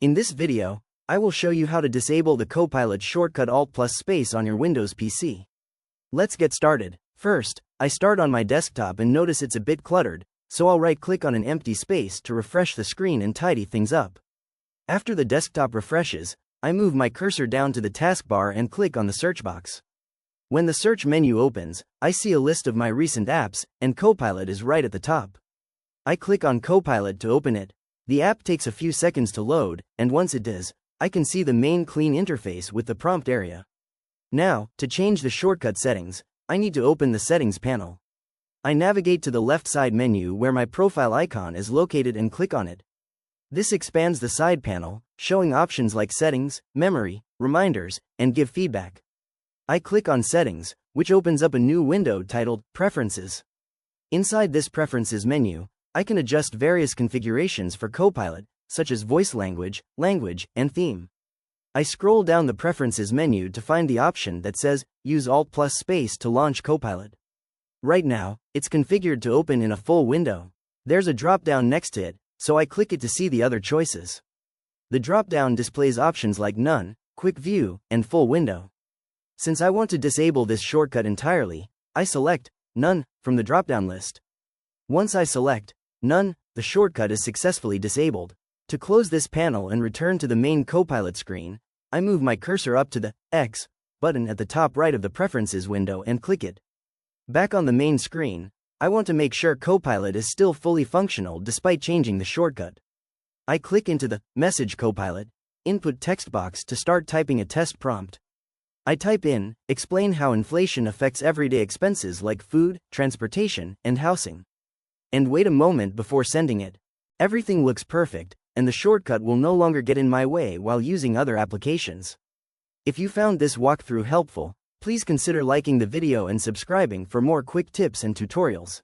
In this video, I will show you how to disable the Copilot shortcut Alt+Space on your Windows PC. Let's get started. First, I start on my desktop and notice it's a bit cluttered, so I'll right-click on an empty space to refresh the screen and tidy things up. After the desktop refreshes, I move my cursor down to the taskbar and click on the search box. When the search menu opens, I see a list of my recent apps, and Copilot is right at the top. I click on Copilot to open it. The app takes a few seconds to load, and once it does, I can see the main clean interface with the prompt area. Now, to change the shortcut settings, I need to open the Settings panel. I navigate to the left side menu where my profile icon is located and click on it. This expands the side panel, showing options like Settings, Memory, Reminders, and Give Feedback. I click on Settings, which opens up a new window titled Preferences. Inside this Preferences menu, I can adjust various configurations for Copilot, such as voice language, and theme. I scroll down the Preferences menu to find the option that says, Use Alt+Space to launch Copilot. Right now, it's configured to open in a full window. There's a drop-down next to it, so I click it to see the other choices. The drop-down displays options like None, Quick View, and Full Window. Since I want to disable this shortcut entirely, I select None from the drop-down list. Once I select None, the shortcut is successfully disabled. To close this panel and return to the main Copilot screen, I move my cursor up to the X button at the top right of the Preferences window and click it. Back on the main screen, I want to make sure Copilot is still fully functional despite changing the shortcut. I click into the Message Copilot input text box to start typing a test prompt. I type in, explain how inflation affects everyday expenses like food, transportation, and housing. And wait a moment before sending it. Everything looks perfect, and the shortcut will no longer get in my way while using other applications. If you found this walkthrough helpful, please consider liking the video and subscribing for more quick tips and tutorials.